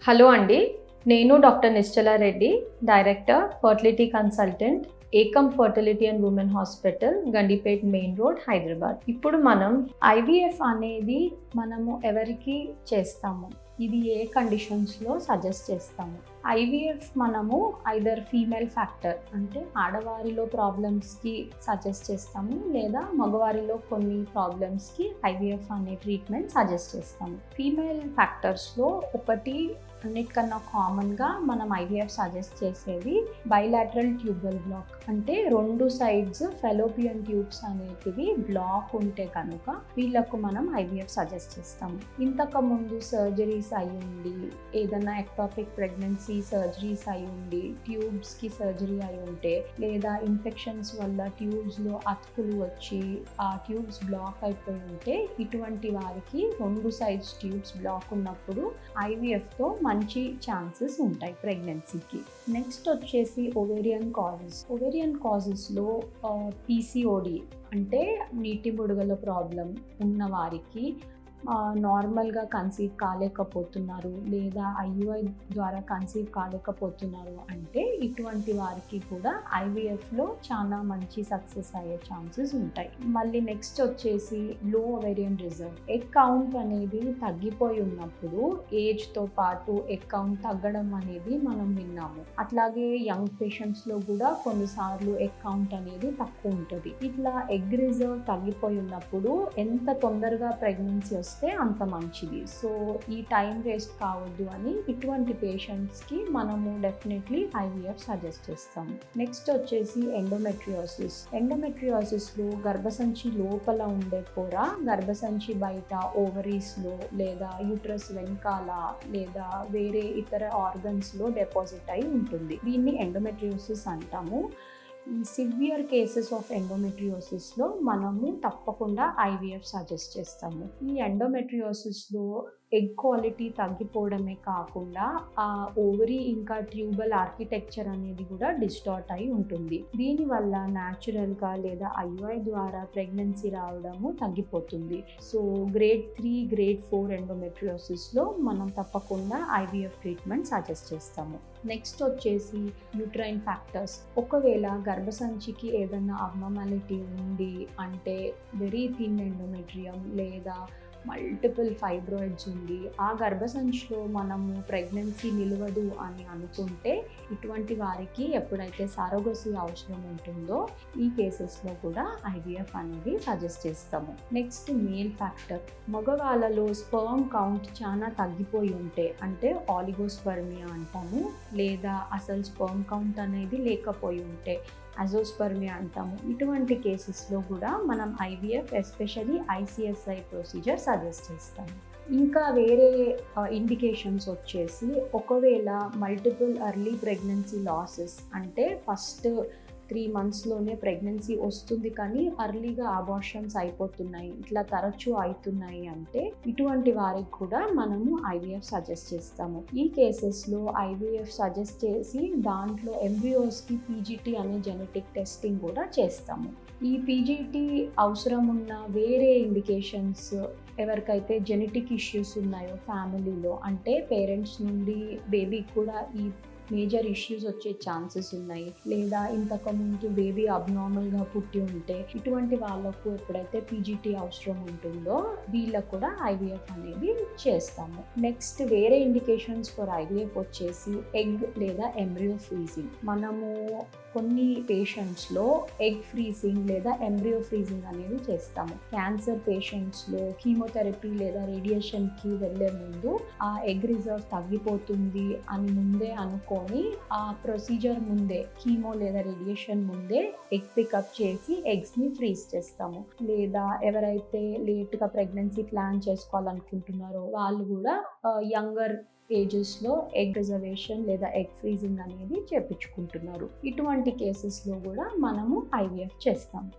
Hello అండి, నేను doctor నిశ్చల Reddy, director fertility consultant, ఏకం fertility and women hospital, Gandipet main road, Hyderabad. ఇప్పుడు మనం ఐవీఎఫ్ అనేది మనము ఎవరికి చేస్తాము, ఇది ఏ కండిషన్స్లో సజెస్ట్ చేస్తాము. ఐవీఎఫ్ మనము ఐదర్ ఫీమేల్ ఫ్యాక్టర్ అంటే ఆడవారిలో ప్రాబ్లమ్స్కి సజెస్ట్ చేస్తాము, లేదా మగవారిలో కొన్ని ప్రాబ్లమ్స్కి ఐవీఎఫ్ అనే ట్రీట్మెంట్ సజెస్ట్ చేస్తాము. ఫీమేల్ ఫ్యాక్టర్స్లో ఒకటి అన్నిటికన్నా కామన్గా మనం ఐవీఎఫ్ సజెస్ట్ చేసేది బైలాటరల్ ట్యూబల్ బ్లాక్, అంటే రెండు సైడ్స్ ఫెలోపియన్ ట్యూబ్స్ అనేటివి బ్లాక్ ఉంటే కనుక వీళ్ళకు మనం ఐవీఎఫ్ సజెస్ట్ చేస్తాము. ఇంతకు ముందు సర్జరీస్ అయి ఉండి, ఏదైనా ఎక్టాపిక్ ప్రెగ్నెన్సీ సర్జరీస్ అయి ఉండి, ట్యూబ్స్కి సర్జరీ అయి ఉంటే, లేదా ఇన్ఫెక్షన్స్ వల్ల ట్యూబ్స్లో అతుకులు వచ్చి ఆ ట్యూబ్స్ బ్లాక్ అయిపోయి ఉంటే, ఇటువంటి వారికి రెండు సైడ్స్ ట్యూబ్స్ బ్లాక్ ఉన్నప్పుడు ఐవీఎఫ్తో మంచి ఛాన్సెస్ ఉంటాయి ప్రెగ్నెన్సీకి. నెక్స్ట్ వచ్చేసి ఓవేరియన్ కాజెస్లో పీసీఓడి అంటే నీటి బుడగల ప్రాబ్లం ఉన్న వారికి, నార్మల్గా కన్సీవ్ కాలేకపోతున్నారు లేదా ఐయుఐ ద్వారా కన్సీవ్ కాలేకపోతున్నారు అంటే ఇటువంటి వారికి కూడా ఐవీఎఫ్లో చాలా మంచి సక్సెస్ అయ్యే ఛాన్సెస్ ఉంటాయి. మళ్ళీ నెక్స్ట్ వచ్చేసి లో ఓవేరియన్ రిజర్వ్, ఎగ్ కౌంట్ అనేది తగ్గిపోయి ఉన్నప్పుడు ఏజ్తో పాటు ఎగ్ కౌంట్ తగ్గడం అనేది మనం విన్నాము. అట్లాగే యంగ్ పేషెంట్స్లో కూడా కొన్నిసార్లు ఎగ్ కౌంట్ అనేది తక్కువ ఉంటుంది. ఇట్లా ఎగ్ రిజర్వ్ తగ్గిపోయి ఉన్నప్పుడు ఎంత తొందరగా ప్రెగ్నెన్సీ వస్తే అంత మంచిది. సో ఈ టైం వేస్ట్ కావద్దు అని ఇటువంటి పేషెంట్స్కి మనము డెఫినెట్లీ ఐవీఎఫ్ సజెస్ట్ చేస్తాము. నెక్స్ట్ వచ్చేసి ఎండోమెట్రియోసిస్లో గర్భసంచి లోపల ఉండే పొర గర్భసంచి బయట ఓవరీస్లో లేదా యూట్రస్ వెనకాల లేదా వేరే ఇతర ఆర్గన్స్లో డిపాజిట్ అయి ఉంటుంది. దీన్ని ఎండోమెట్రియోసిస్ అంటాము. ఈ సివియర్ కేసెస్ ఆఫ్ ఎండోమెట్రియోసిస్లో మనము తప్పకుండా ఐవీఎఫ్ సజెస్ట్ చేస్తాము. ఈ ఎండోమెట్రియోసిస్లో ఎగ్ క్వాలిటీ తగ్గిపోవడమే కాకుండా ఆ ఓవరీ ఇంకా ట్యూబల్ ఆర్కిటెక్చర్ అనేది కూడా డిస్టార్ట్ అయి ఉంటుంది. దీనివల్ల న్యాచురల్గా లేదా ఐయుఐ ద్వారా ప్రెగ్నెన్సీ రావడము తగ్గిపోతుంది. సో గ్రేడ్ 3, గ్రేడ్ 4 ఎండోమెట్రియోసిస్లో మనం తప్పకుండా ఐవీఎఫ్ ట్రీట్మెంట్ సజెస్ట్ చేస్తాము. నెక్స్ట్ వచ్చేసి యూట్రైన్ ఫ్యాక్టర్స్. ఒకవేళ గర్భసంచికి ఏదైనా అబ్నార్మాలిటీ ఉంది అంటే వెరీ థిన్ ఎండోమెట్రియం లేదా మల్టిపుల్ ఫైబ్రాయిడ్స్ ఉంది, ఆ గర్భసంచిలో మనము ప్రెగ్నెన్సీ నిలవదు అని అనుకుంటే ఇటువంటి వారికి ఎప్పుడైతే సరోగసీ అవసరం ఉంటుందో ఈ కేసెస్లో కూడా ఐవీఎఫ్ అనేది సజెస్ట్ చేస్తాము. నెక్స్ట్ మేల్ ఫ్యాక్టర్, మగవాళ్ళలో స్పర్మ్ కౌంట్ చాలా తగ్గిపోయి ఉంటే అంటే ఆలిగోస్పర్మియా అంటాము, లేదా అసలు స్పర్మ్ కౌంట్ అనేది లేకపోయి ఉంటే అజోస్పర్మియా అంటాము. ఇటువంటి కేసెస్లో కూడా మనం IVF especially ICSI procedure suggest చేస్తాము. ఇంకా వేరే ఇండికేషన్స్ వచ్చేసి ఒకవేళ మల్టిపుల్ ఎర్లీ ప్రెగ్నెన్సీ లాసెస్ అంటే ఫస్ట్ 3 monthsలోనే ప్రెగ్నెన్సీ వస్తుంది కానీ అర్లీగా అబార్షన్స్ అయిపోతున్నాయి, ఇట్లా తరచూ అవుతున్నాయి అంటే ఇటువంటి వారికి కూడా మనము ఐవీఎఫ్ సజెస్ట్ చేస్తాము. ఈ కేసెస్లో ఐవీఎఫ్ సజెస్ట్ చేసి దాంట్లో ఎంబ్రియోస్కి పీజీటీ అనే జెనెటిక్ టెస్టింగ్ కూడా చేస్తాము. ఈ పీజీటీ అవసరం ఉన్న వేరే ఇండికేషన్స్ ఎవరికైతే జెనెటిక్ ఇష్యూస్ ఉన్నాయో ఫ్యామిలీలో, అంటే పేరెంట్స్ నుండి బేబీకి కూడా ఈ మేజర్ ఇష్యూస్ వచ్చే ఛాన్సెస్ ఉన్నాయి, లేదా ఇంతకుముందు బేబీ అబ్నార్మల్గా పుట్టి ఉంటే ఇటువంటి వాళ్ళకు ఎప్పుడైతే పీజీటీ అవసరం ఉంటుందో వీళ్ళకు కూడా ఐవీఎఫ్ అనేది చేస్తాము. నెక్స్ట్ వేరే ఇండికేషన్స్ ఫర్ ఐవీఎఫ్ వచ్చేసి ఎగ్ లేదా ఎంబ్రియో ఫ్రీజింగ్. మనము కొన్ని పేషెంట్స్లో ఎగ్ ఫ్రీజింగ్ లేదా ఎంబ్రియో ఫ్రీజింగ్ అనేది చేస్తాము. క్యాన్సర్ పేషెంట్స్లో కీమోథెరపీ లేదా రేడియేషన్కి వెళ్ళే ముందు ఆ ఎగ్ రిజర్వ్ తగ్గిపోతుంది అని ముందే అనుకొని ఆ ప్రొసీజర్ ముందే కీమో లేదా రేడియేషన్ ముందే ఎగ్ పికప్ చేసి ఎగ్స్ని ఫ్రీజ్ చేస్తాము. లేదా ఎవరైతే లేట్గా ప్రెగ్నెన్సీ ప్లాన్ చేసుకోవాలనుకుంటున్నారో వాళ్ళు కూడా యంగర్ ఏజెస్లో ఎగ్ రిజర్వేషన్ లేదా ఎగ్ ఫ్రీజింగ్ అనేది చేపించుకుంటున్నారు. ఇటువంటి కేసెస్లో కూడా మనము ఐవీఎఫ్ చేస్తాము.